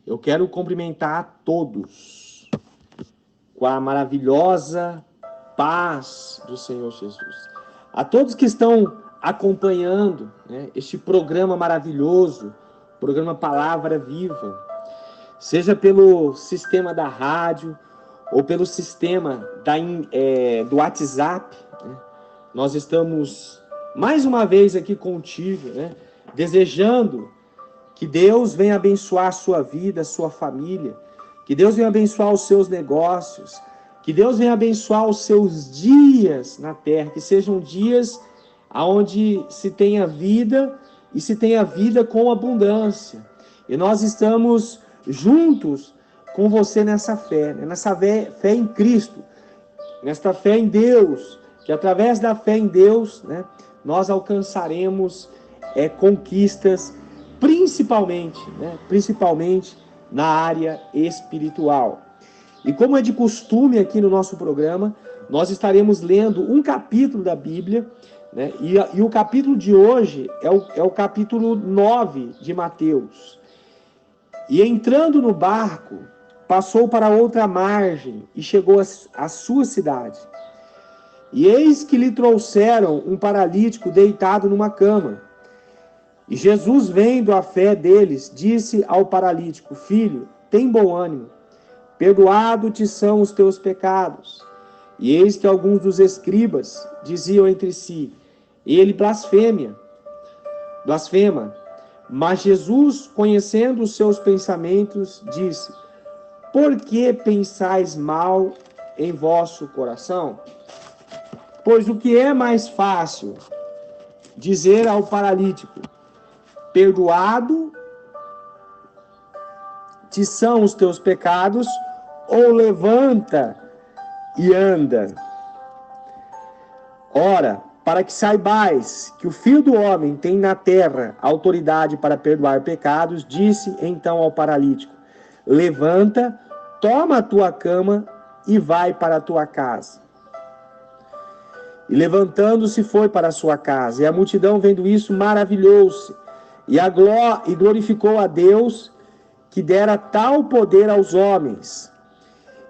Eu quero cumprimentar a todos com a maravilhosa paz do Senhor Jesus. A todos que estão acompanhando, né, este programa maravilhoso, programa Palavra Viva, seja pelo sistema da rádio ou pelo sistema do WhatsApp, né? Nós estamos mais uma vez aqui contigo, né, desejando que Deus venha abençoar a sua vida, a sua família, que Deus venha abençoar os seus negócios, que Deus venha abençoar os seus dias na terra, que sejam dias onde se tenha vida e se tenha vida com abundância. E nós estamos juntos com você nessa fé, né? Nessa fé em Cristo, nesta fé em Deus, que através da fé em Deus, né, nós alcançaremos conquistas, principalmente na área espiritual. E como é de costume aqui no nosso programa, nós estaremos lendo um capítulo da Bíblia, né? E o capítulo de hoje é o capítulo 9 de Mateus. E entrando no barco, passou para outra margem e chegou à sua cidade. E eis que lhe trouxeram um paralítico deitado numa cama. E Jesus, vendo a fé deles, disse ao paralítico: Filho, tem bom ânimo, perdoado-te são os teus pecados. E eis que alguns dos escribas diziam entre si: Ele blasfema. Mas Jesus, conhecendo os seus pensamentos, disse: Por que pensais mal em vosso coração? Pois o que é mais fácil dizer ao paralítico: perdoado te são os teus pecados, ou levanta e anda? Ora, para que saibais que o Filho do Homem tem na terra autoridade para perdoar pecados, disse então ao paralítico: levanta, toma a tua cama e vai para a tua casa. E levantando-se foi para a sua casa, e a multidão, vendo isso, maravilhou-se, e glorificou a Deus, que dera tal poder aos homens.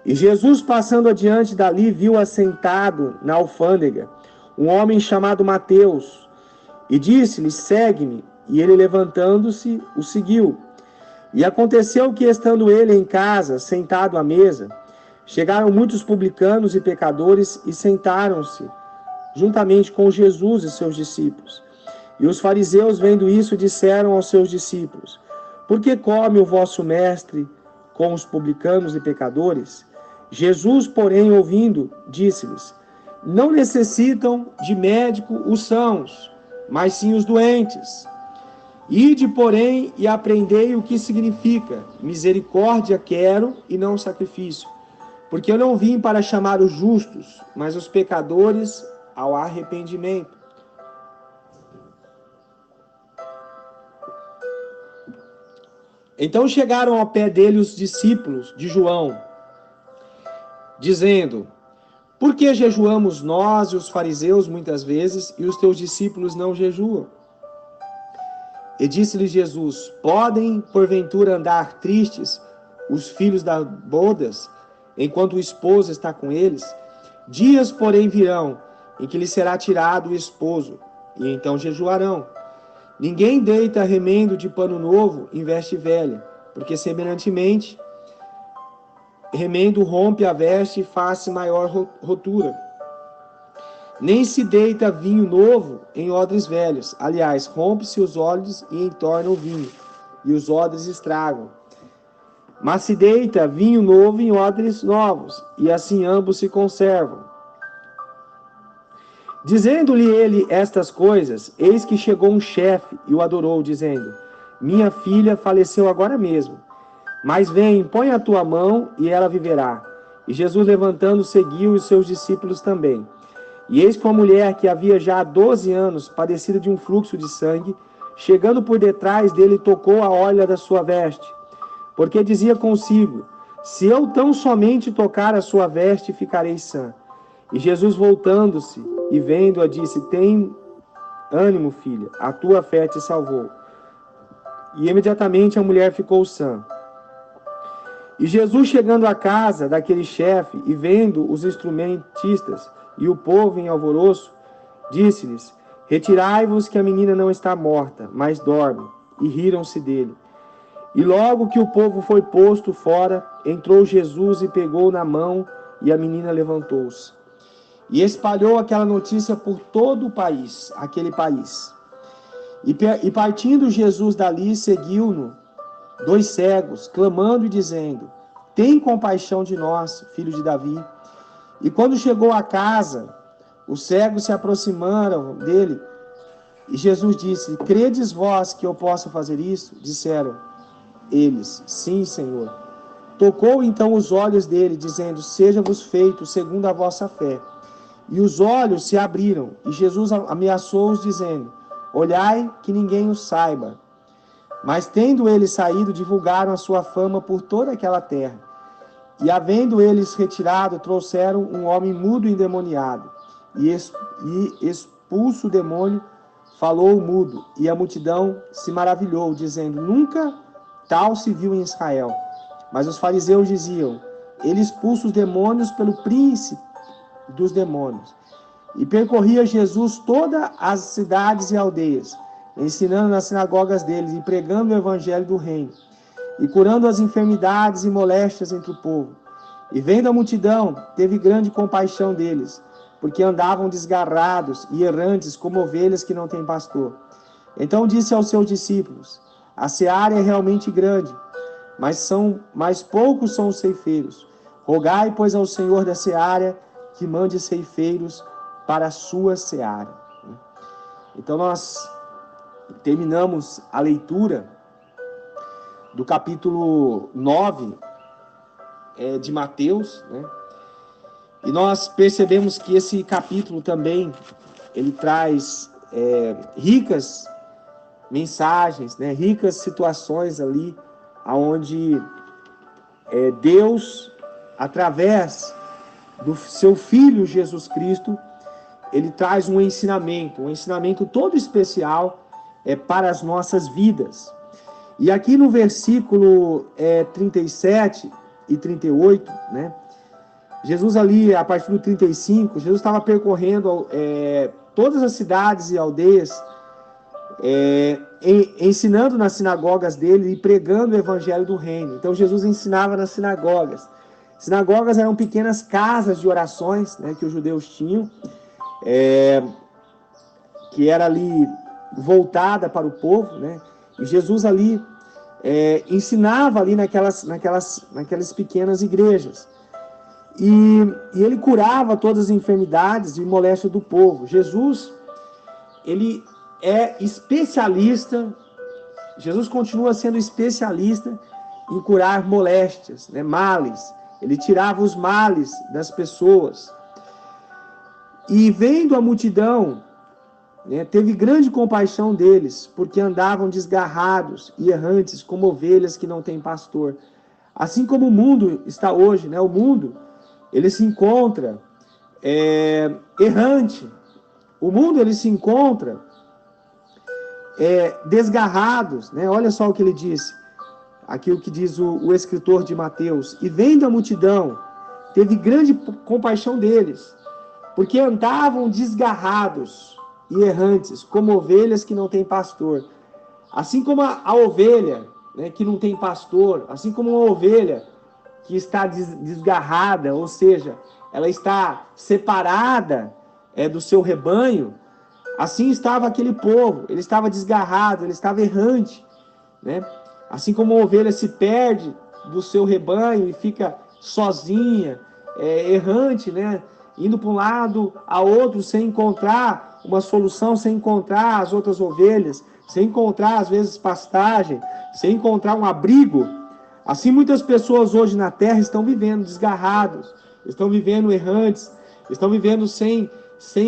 E Jesus, passando adiante dali, viu assentado na alfândega um homem chamado Mateus, e disse-lhe: segue-me. E ele, levantando-se, o seguiu. E aconteceu que, estando ele em casa, sentado à mesa, chegaram muitos publicanos e pecadores e sentaram-se juntamente com Jesus e seus discípulos. E os fariseus, vendo isso, disseram aos seus discípulos: Por que come o vosso mestre com os publicanos e pecadores? Jesus, porém, ouvindo, disse-lhes: Não necessitam de médico os sãos, mas sim os doentes. Ide, porém, e aprendei o que significa: misericórdia quero e não sacrifício, porque eu não vim para chamar os justos, mas os pecadores ao arrependimento. Então chegaram ao pé dele os discípulos de João, dizendo: Por que jejuamos nós e os fariseus muitas vezes, e os teus discípulos não jejuam? E disse-lhe Jesus: Podem, porventura, andar tristes os filhos das bodas, enquanto o esposo está com eles? Dias, porém, virão, em que lhe será tirado o esposo, e então jejuarão. Ninguém deita remendo de pano novo em veste velha, porque semelhantemente remendo rompe a veste e faz maior rotura. Nem se deita vinho novo em odres velhos. Aliás, rompe-se os odres e entorna o vinho, e os odres estragam. Mas se deita vinho novo em odres novos, e assim ambos se conservam. Dizendo-lhe ele estas coisas, eis que chegou um chefe e o adorou, dizendo: Minha filha faleceu agora mesmo, mas vem, põe a tua mão e ela viverá. E Jesus, levantando, seguiu, e os seus discípulos também. E eis que uma mulher que havia já há 12 anos padecido de um fluxo de sangue, chegando por detrás dele, tocou a orla da sua veste, porque dizia consigo: Se eu tão somente tocar a sua veste, ficarei sã. E Jesus, voltando-se e vendo-a, disse: Tem ânimo, filha, a tua fé te salvou. E imediatamente a mulher ficou sã. E Jesus, chegando à casa daquele chefe e vendo os instrumentistas e o povo em alvoroço, disse-lhes: Retirai-vos, que a menina não está morta, mas dorme. E riram-se dele. E logo que o povo foi posto fora, entrou Jesus e pegou na mão, e a menina levantou-se. E espalhou aquela notícia por todo o país, aquele país. E partindo Jesus dali, seguiu-no 2 cegos, clamando e dizendo: Tem compaixão de nós, filho de Davi. E quando chegou à casa, os cegos se aproximaram dele, e Jesus disse: Credes vós que eu possa fazer isso? Disseram eles: Sim, Senhor. Tocou então os olhos dele, dizendo: Seja-vos feito segundo a vossa fé. E os olhos se abriram, e Jesus ameaçou-os, dizendo: Olhai que ninguém o saiba. Mas tendo eles saído, divulgaram a sua fama por toda aquela terra. E havendo eles retirado, trouxeram um homem mudo e endemoniado. E expulso o demônio, falou o mudo. E a multidão se maravilhou, dizendo: Nunca tal se viu em Israel. Mas os fariseus diziam: Ele expulsa os demônios pelo príncipe dos demônios. E percorria Jesus todas as cidades e aldeias, ensinando nas sinagogas deles e pregando o evangelho do reino, e curando as enfermidades e moléstias entre o povo. E vendo a multidão, teve grande compaixão deles, porque andavam desgarrados e errantes como ovelhas que não têm pastor. Então disse aos seus discípulos: A seara é realmente grande, mas poucos são os ceifeiros. Rogai, pois, ao Senhor da seara que mande ceifeiros para a sua seara. Então nós terminamos a leitura do capítulo 9 de Mateus, né? E nós percebemos que esse capítulo também, ele traz ricas mensagens, né? Ricas situações ali, onde Deus, através do seu Filho Jesus Cristo, ele traz um ensinamento todo especial para as nossas vidas. E aqui no versículo 37 e 38, né? Jesus ali, a partir do 35, Jesus estava percorrendo todas as cidades e aldeias, ensinando nas sinagogas dele e pregando o evangelho do reino. Então Jesus ensinava nas sinagogas. Sinagogas eram pequenas casas de orações, né, que os judeus tinham, que era ali voltada para o povo, né? E Jesus ali ensinava ali naquelas pequenas igrejas. E ele curava todas as enfermidades e moléstias do povo. Jesus, ele é especialista, Jesus continua sendo especialista em curar moléstias, né, males. Ele tirava os males das pessoas. E vendo a multidão, né, teve grande compaixão deles, porque andavam desgarrados e errantes, como ovelhas que não têm pastor. Assim como o mundo está hoje, né, o mundo, ele se encontra errante. O mundo, ele se encontra desgarrados, né? Olha só o que ele disse, aqui o que diz o escritor de Mateus: E vendo a multidão, teve grande compaixão deles, porque andavam desgarrados e errantes, como ovelhas que não têm pastor. Assim como a ovelha, né, que não tem pastor, assim como uma ovelha que está desgarrada, ou seja, ela está separada do seu rebanho, assim estava aquele povo, ele estava desgarrado, ele estava errante, né? Assim como uma ovelha se perde do seu rebanho e fica sozinha, errante, né? Indo para um lado a outro sem encontrar uma solução, sem encontrar as outras ovelhas, sem encontrar às vezes pastagem, sem encontrar um abrigo. Assim muitas pessoas hoje na terra estão vivendo desgarrados, estão vivendo errantes, estão vivendo sem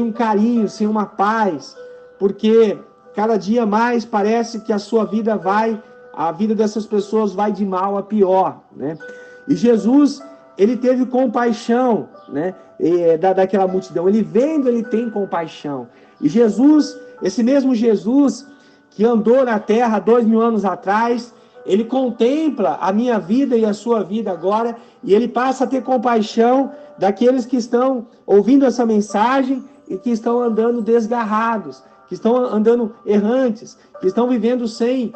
um carinho, sem uma paz, porque cada dia mais parece que a vida dessas pessoas vai de mal a pior, né? E Jesus, ele teve compaixão, né, daquela multidão. Ele vendo, ele tem compaixão. E Jesus, esse mesmo Jesus que andou na terra 2000 anos atrás, ele contempla a minha vida e a sua vida agora, e ele passa a ter compaixão daqueles que estão ouvindo essa mensagem e que estão andando desgarrados, que estão andando errantes, que estão vivendo sem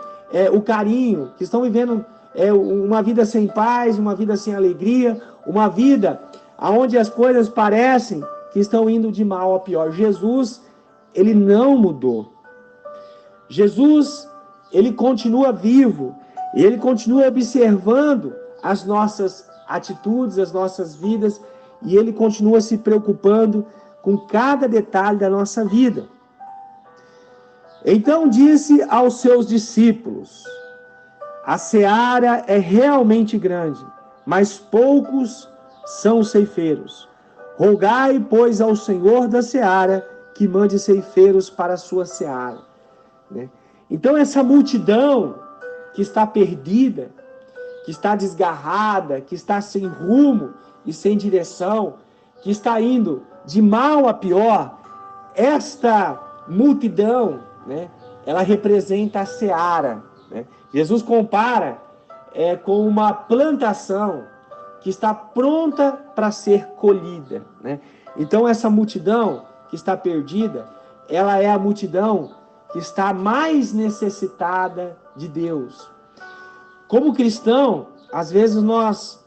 o carinho, que estão vivendo uma vida sem paz, uma vida sem alegria, uma vida onde as coisas parecem que estão indo de mal a pior. Jesus, ele não mudou. Jesus, ele continua vivo, e ele continua observando as nossas atitudes, as nossas vidas, e ele continua se preocupando com cada detalhe da nossa vida. Então disse aos seus discípulos: a seara é realmente grande, mas poucos são os ceifeiros. Rogai, pois, ao Senhor da seara que mande ceifeiros para a sua seara. Então essa multidão que está perdida, que está desgarrada, que está sem rumo e sem direção, que está indo de mal a pior, esta multidão, ela representa a seara. Jesus compara com uma plantação que está pronta para ser colhida. Então essa multidão que está perdida, ela é a multidão que está mais necessitada de Deus. Como cristão, às vezes nós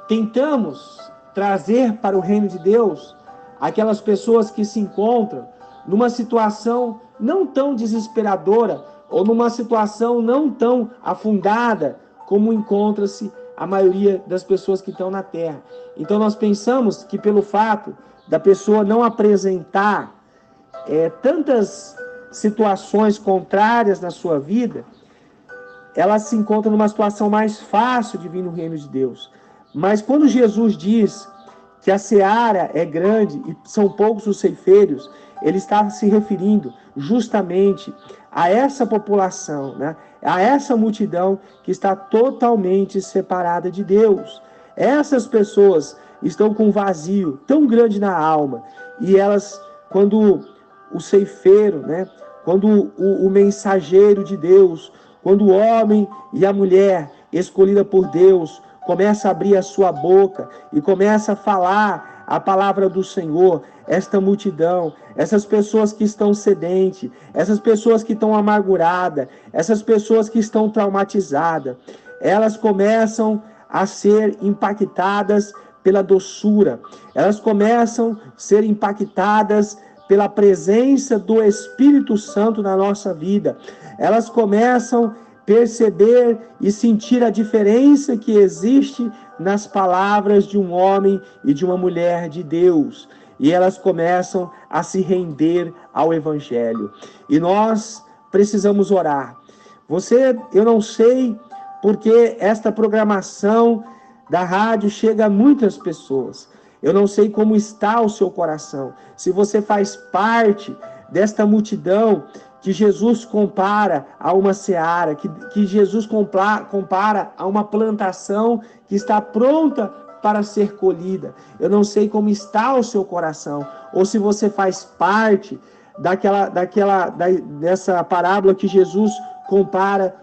tentamos trazer para o reino de Deus aquelas pessoas que se encontram numa situação não tão desesperadora ou numa situação não tão afundada como encontra-se a maioria das pessoas que estão na terra. Então nós pensamos que pelo fato da pessoa não apresentar tantas situações contrárias na sua vida, ela se encontra numa situação mais fácil de vir no reino de Deus. Mas quando Jesus diz que a seara é grande e são poucos os ceifeiros, ele está se referindo justamente a essa população, a essa multidão que está totalmente separada de Deus. Essas pessoas estão com um vazio tão grande na alma, e elas, quando o ceifeiro, quando o mensageiro de Deus, quando o homem e a mulher escolhida por Deus começa a abrir a sua boca e começa a falar a palavra do Senhor, esta multidão, essas pessoas que estão sedentes, essas pessoas que estão amarguradas, essas pessoas que estão traumatizadas, elas começam a ser impactadas pela doçura, elas começam a ser impactadas pela presença do Espírito Santo na nossa vida. Elas começam a perceber e sentir a diferença que existe nas palavras de um homem e de uma mulher de Deus. E elas começam a se render ao Evangelho. E nós precisamos orar. Eu não sei porque esta programação da rádio chega a muitas pessoas. Eu não sei como está o seu coração. Se você faz parte desta multidão que Jesus compara a uma seara, que Jesus compara a uma plantação que está pronta para ser colhida. Eu não sei como está o seu coração, ou se você faz parte dessa parábola que Jesus compara,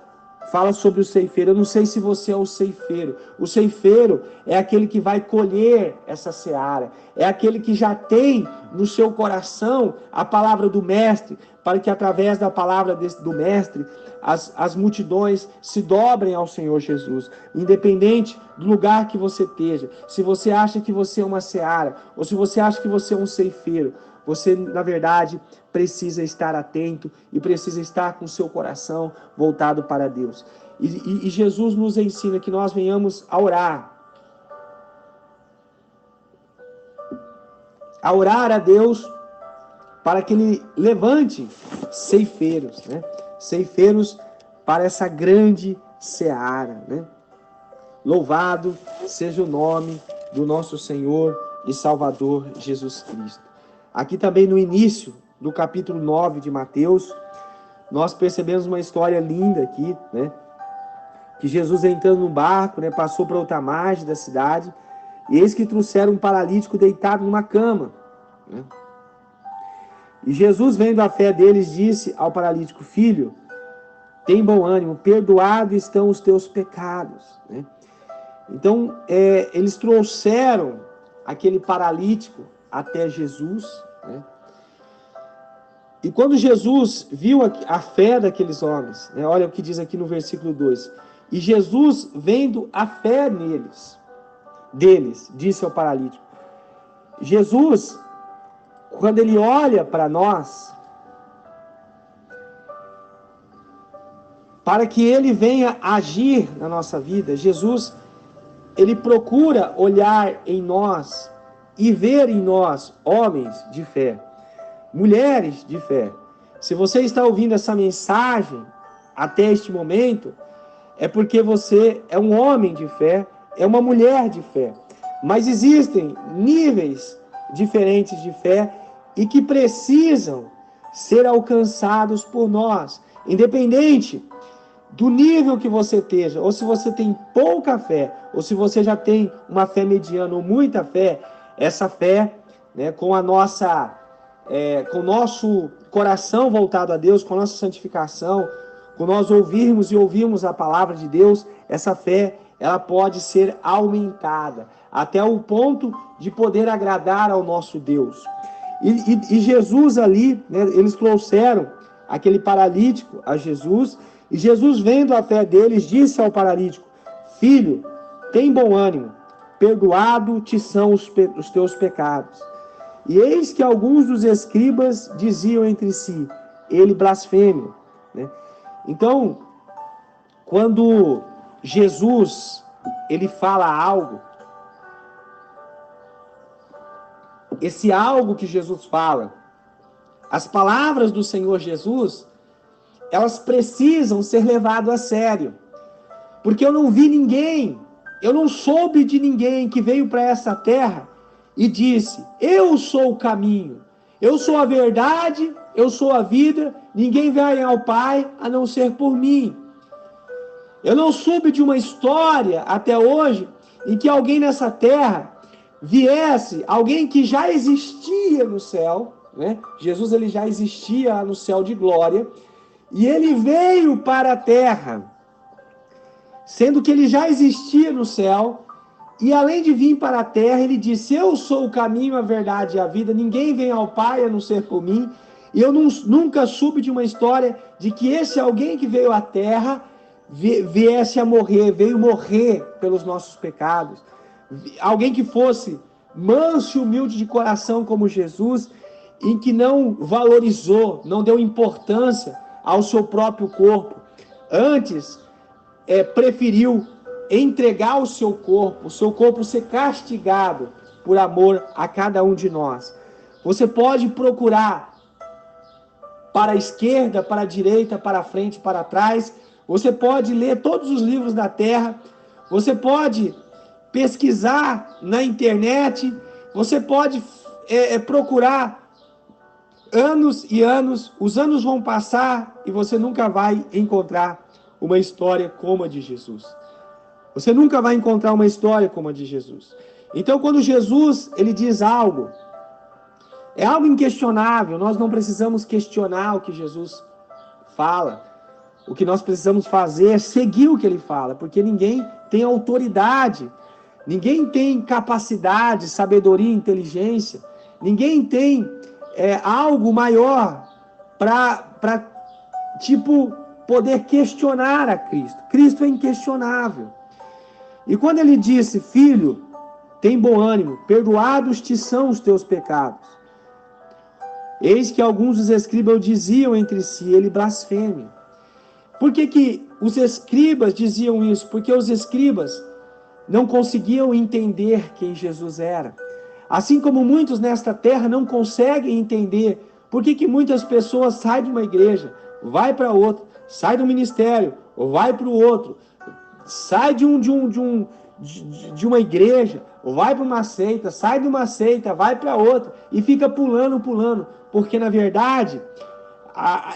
fala sobre o ceifeiro. Eu não sei se você é o ceifeiro. O ceifeiro é aquele que vai colher essa seara. É aquele que já tem no seu coração a palavra do mestre, para que através da palavra do mestre, as multidões se dobrem ao Senhor Jesus. Independente do lugar que você esteja. Se você acha que você é uma seara, ou se você acha que você é um ceifeiro, você, na verdade, precisa estar atento e precisa estar com o seu coração voltado para Deus. E Jesus nos ensina que nós venhamos a orar. A orar a Deus para que Ele levante ceifeiros, ceifeiros para essa grande seara, Louvado seja o nome do nosso Senhor e Salvador Jesus Cristo. Aqui também no início do capítulo 9 de Mateus, nós percebemos uma história linda aqui, que Jesus entrando no barco, passou para outra margem da cidade, e eis que trouxeram um paralítico deitado numa cama. E Jesus, vendo a fé deles, disse ao paralítico: filho, tem bom ânimo, perdoado estão os teus pecados, né? Então, eles trouxeram aquele paralítico até Jesus, né? E quando Jesus viu a fé daqueles homens, né? Olha o que diz aqui no versículo 2. E Jesus, vendo a fé deles, disse ao paralítico. Jesus, quando ele olha para nós, para que ele venha agir na nossa vida, Jesus, ele procura olhar em nós e ver em nós homens de fé, mulheres de fé. Se você está ouvindo essa mensagem até este momento, é porque você é um homem de fé, é uma mulher de fé. Mas existem níveis diferentes de fé e que precisam ser alcançados por nós, independente do nível que você esteja, ou se você tem pouca fé, ou se você já tem uma fé mediana ou muita fé, essa fé, né, com o nosso coração voltado a Deus, com a nossa santificação, com nós ouvirmos a palavra de Deus, essa fé, ela pode ser aumentada, até o ponto de poder agradar ao nosso Deus. E Jesus ali, né, eles trouxeram aquele paralítico a Jesus, e Jesus, vendo a fé deles, disse ao paralítico: Filho, tem bom ânimo, perdoado te são os teus pecados. E eis que alguns dos escribas diziam entre si: ele blasfêmia, né? Então, quando Jesus ele fala algo, esse algo que Jesus fala, as palavras do Senhor Jesus, elas precisam ser levadas a sério. Porque eu não vi ninguém, eu não soube de ninguém que veio para essa terra e disse: eu sou o caminho, eu sou a verdade, eu sou a vida, ninguém vai ao Pai a não ser por mim. Eu não soube de uma história até hoje em que alguém nessa terra viesse, alguém que já existia no céu, né? Jesus ele já existia no céu de glória, e ele veio para a terra, sendo que ele já existia no céu, e além de vir para a terra, ele disse: eu sou o caminho, a verdade e a vida, ninguém vem ao Pai a não ser por mim. E eu nunca soube de uma história de que esse alguém que veio à terra viesse a morrer, veio morrer pelos nossos pecados. Alguém que fosse manso e humilde de coração como Jesus, em que não valorizou, não deu importância ao seu próprio corpo. Antes, preferiu entregar o seu corpo ser castigado por amor a cada um de nós. Você pode procurar para a esquerda, para a direita, para a frente, para trás. Você pode ler todos os livros da terra. Você pode pesquisar na internet. Você pode procurar anos e anos. Os anos vão passar e você nunca vai encontrar uma história como a de Jesus. Você nunca vai encontrar uma história como a de Jesus. Então, quando Jesus ele diz algo, é algo inquestionável. Nós não precisamos questionar o que Jesus fala. O que nós precisamos fazer é seguir o que ele fala, porque ninguém tem autoridade, ninguém tem capacidade, sabedoria, inteligência, ninguém tem algo maior para poder questionar a Cristo. Cristo é inquestionável. E quando ele disse: Filho, tem bom ânimo, perdoados te são os teus pecados. Eis que alguns dos escribas diziam entre si: ele blasfeme. Por que os escribas diziam isso? Porque os escribas não conseguiam entender quem Jesus era. Assim como muitos nesta terra não conseguem entender por que muitas pessoas saem de uma igreja, vai para outra, sai do ministério, ou vai para o outro, sai de uma igreja, ou vai para uma seita, sai de uma seita, vai para outra, e fica pulando, porque na verdade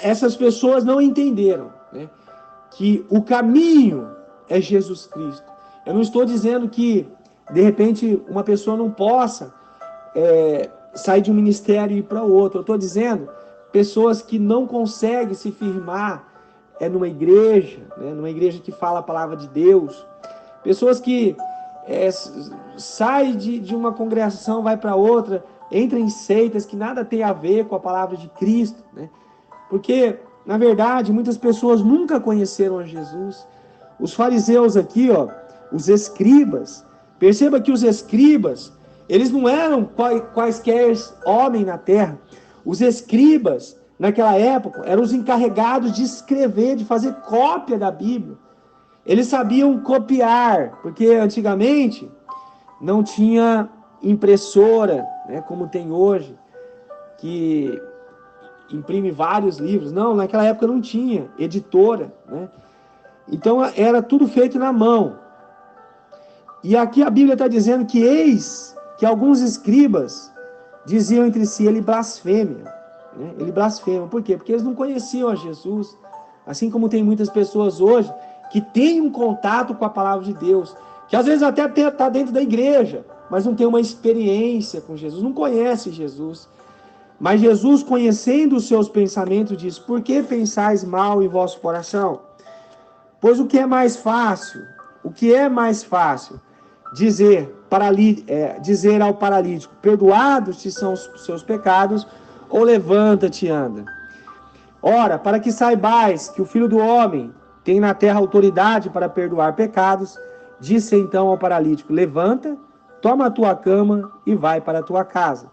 essas pessoas não entenderam, né, que o caminho é Jesus Cristo. Eu não estou dizendo que de repente uma pessoa não possa sair de um ministério e ir para outro. Eu estou dizendo pessoas que não conseguem se firmar é numa igreja, né? Numa igreja que fala a palavra de Deus. Pessoas que saem de uma congregação, vai para outra, entram em seitas que nada tem a ver com a palavra de Cristo, né? Porque, na verdade, muitas pessoas nunca conheceram a Jesus. Os fariseus aqui, ó, os escribas, perceba que os escribas, eles não eram quaisquer homens na terra. Os escribas, naquela época, eram os encarregados de escrever, de fazer cópia da Bíblia. Eles sabiam copiar, porque antigamente não tinha impressora, né, como tem hoje, que imprime vários livros. Não, naquela época não tinha editora, né? Então era tudo feito na mão. E aqui a Bíblia está dizendo que eis que alguns escribas diziam entre si, ele blasfêmia, né? Ele blasfema. Por quê? Porque eles não conheciam a Jesus. Assim como tem muitas pessoas hoje que têm um contato com a palavra de Deus, que às vezes até está dentro da igreja, mas não tem uma experiência com Jesus, não conhece Jesus. Mas Jesus, conhecendo os seus pensamentos, diz, por que pensais mal em vosso coração? Pois o que é mais fácil? O que é mais fácil? Dizer ao paralítico, perdoados-te são os seus pecados, ou levanta-te e anda. Ora, para que saibais que o Filho do Homem tem na terra autoridade para perdoar pecados, disse então ao paralítico, levanta, toma a tua cama e vai para a tua casa.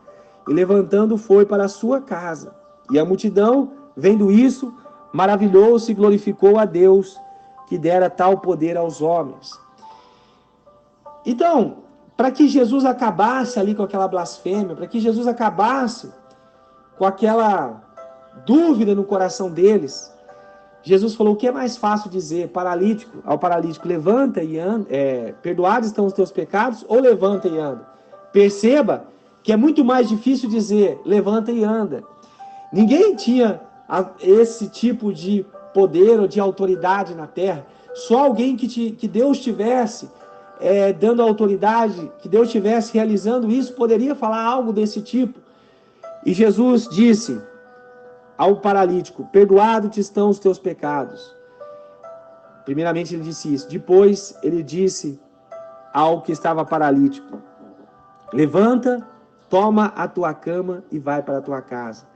E levantando foi para a sua casa. E a multidão, vendo isso, maravilhou-se e glorificou a Deus, que dera tal poder aos homens. Então, para que Jesus acabasse ali com aquela blasfêmia, para que Jesus acabasse com aquela dúvida no coração deles, Jesus falou, o que é mais fácil dizer ao paralítico, levanta e anda, perdoados estão os teus pecados, ou levanta e anda? Perceba que é muito mais difícil dizer, levanta e anda. Ninguém tinha esse tipo de poder ou de autoridade na terra. Só alguém que Deus tivesse dando autoridade, que Deus estivesse realizando isso, poderia falar algo desse tipo. E Jesus disse ao paralítico, perdoado-te estão os teus pecados. Primeiramente ele disse isso. Depois ele disse ao que estava paralítico, levanta, toma a tua cama e vai para a tua casa.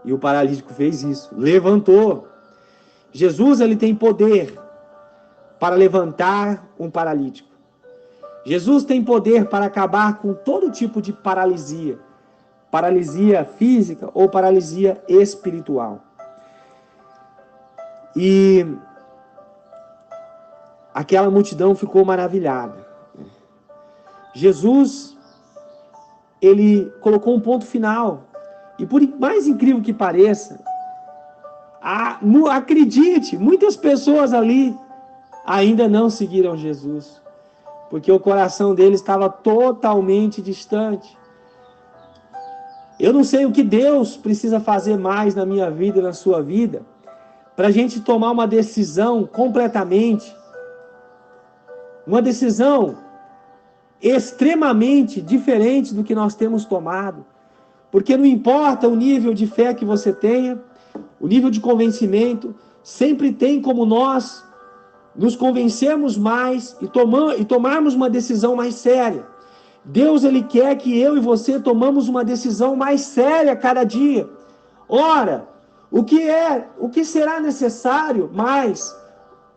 E o paralítico fez isso, levantou. Jesus, ele tem poder para levantar um paralítico. Jesus tem poder para acabar com todo tipo de paralisia. Paralisia física ou paralisia espiritual. E aquela multidão ficou maravilhada. Jesus, ele colocou um ponto final. E por mais incrível que pareça, acredite, muitas pessoas ali ainda não seguiram Jesus, porque o coração deles estava totalmente distante. Eu não sei o que Deus precisa fazer mais na minha vida e na sua vida, para a gente tomar uma decisão completamente, uma decisão extremamente diferente do que nós temos tomado. Porque não importa o nível de fé que você tenha, o nível de convencimento, sempre tem como nós nos convencermos mais e tomarmos uma decisão mais séria. Deus, ele quer que eu e você tomamos uma decisão mais séria cada dia. Ora, o que será necessário mais?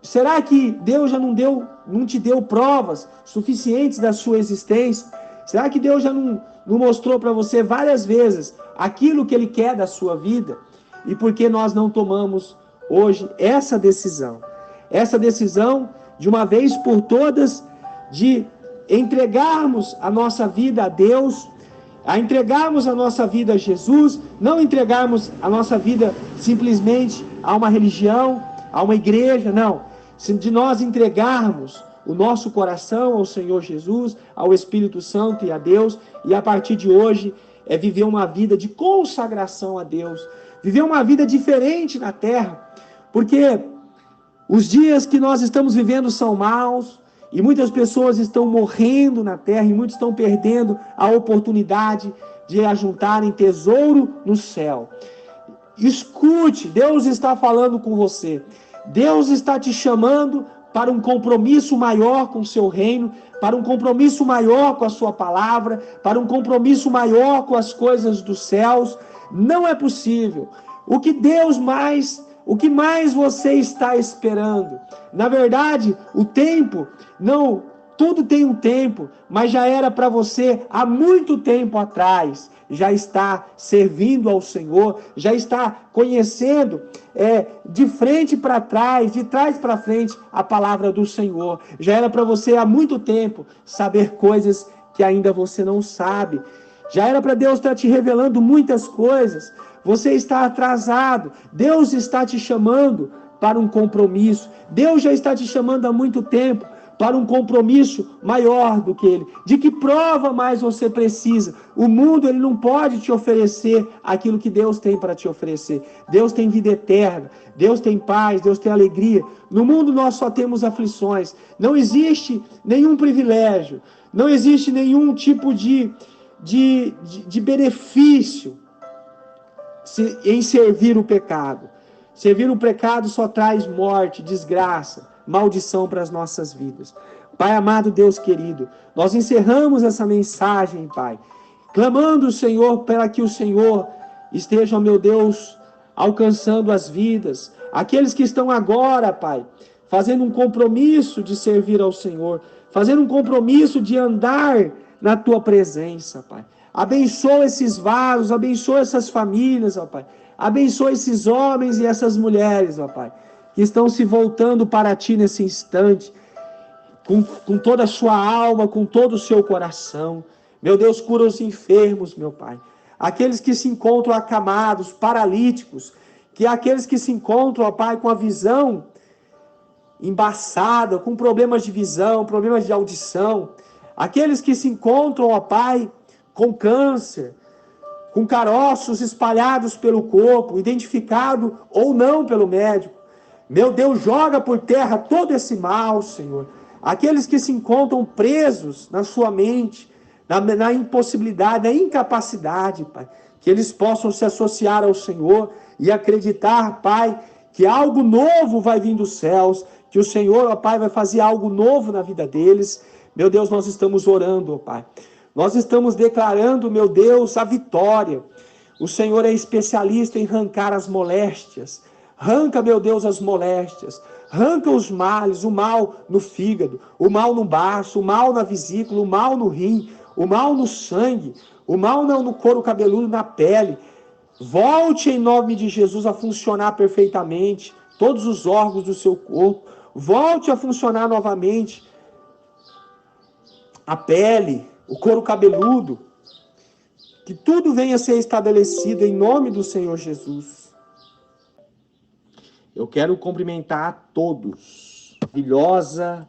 Será que Deus já não te deu provas suficientes da sua existência? Será que Deus já não mostrou para você várias vezes aquilo que ele quer da sua vida? E por que nós não tomamos hoje essa decisão? Essa decisão, de uma vez por todas, de entregarmos a nossa vida a Deus, a entregarmos a nossa vida a Jesus, não entregarmos a nossa vida simplesmente a uma religião, a uma igreja, não. De nós entregarmos o nosso coração ao Senhor Jesus, ao Espírito Santo e a Deus, e a partir de hoje viver uma vida de consagração a Deus, viver uma vida diferente na terra, porque os dias que nós estamos vivendo são maus, e muitas pessoas estão morrendo na terra, e muitos estão perdendo a oportunidade de ajuntarem tesouro no céu. Escute, Deus está falando com você. Deus está te chamando para um compromisso maior com o seu reino, para um compromisso maior com a sua palavra, para um compromisso maior com as coisas dos céus. Não é possível. O que mais você está esperando? Na verdade, o tempo, não, tudo tem um tempo, mas já era para você há muito tempo atrás. Já está servindo ao Senhor, já está conhecendo de frente para trás, de trás para frente, a palavra do Senhor. Já era para você há muito tempo saber coisas que ainda você não sabe. Já era para Deus estar te revelando muitas coisas. Você está atrasado. Deus está te chamando para um compromisso. Deus já está te chamando há muito tempo para um compromisso maior do que ele. De que prova mais você precisa? O mundo ele não pode te oferecer aquilo que Deus tem para te oferecer. Deus tem vida eterna, Deus tem paz, Deus tem alegria. No mundo nós só temos aflições. Não existe nenhum privilégio, não existe nenhum tipo de benefício em servir o pecado. Servir o pecado só traz morte, desgraça, maldição para as nossas vidas. Pai amado, Deus querido, nós encerramos essa mensagem, Pai, clamando o Senhor para que o Senhor esteja, meu Deus, alcançando as vidas, aqueles que estão agora, Pai, fazendo um compromisso de servir ao Senhor, fazendo um compromisso de andar na Tua presença, Pai. Abençoa esses vasos, abençoa essas famílias, ó Pai. Abençoa esses homens e essas mulheres, ó Pai, que estão se voltando para Ti nesse instante, com toda a sua alma, com todo o seu coração. Meu Deus, cura os enfermos, meu Pai. Aqueles que se encontram acamados, paralíticos, que aqueles que se encontram, ó Pai, com a visão embaçada, com problemas de visão, problemas de audição. Aqueles que se encontram, ó Pai, com câncer, com caroços espalhados pelo corpo, identificado ou não pelo médico. Meu Deus, joga por terra todo esse mal, Senhor. Aqueles que se encontram presos na sua mente, na impossibilidade, na incapacidade, Pai, que eles possam se associar ao Senhor e acreditar, Pai, que algo novo vai vir dos céus, que o Senhor, ó Pai, vai fazer algo novo na vida deles. Meu Deus, nós estamos orando, ó Pai. Nós estamos declarando, meu Deus, a vitória. O Senhor é especialista em arrancar as moléstias. Arranca, meu Deus, as moléstias. Arranca os males, o mal no fígado, o mal no baço, o mal na vesícula, o mal no rim, o mal no sangue, o mal no couro cabeludo, na pele. Volte em nome de Jesus a funcionar perfeitamente, todos os órgãos do seu corpo. Volte a funcionar novamente. A pele, o couro cabeludo, que tudo venha a ser estabelecido em nome do Senhor Jesus. Eu quero cumprimentar a todos. Maravilhosa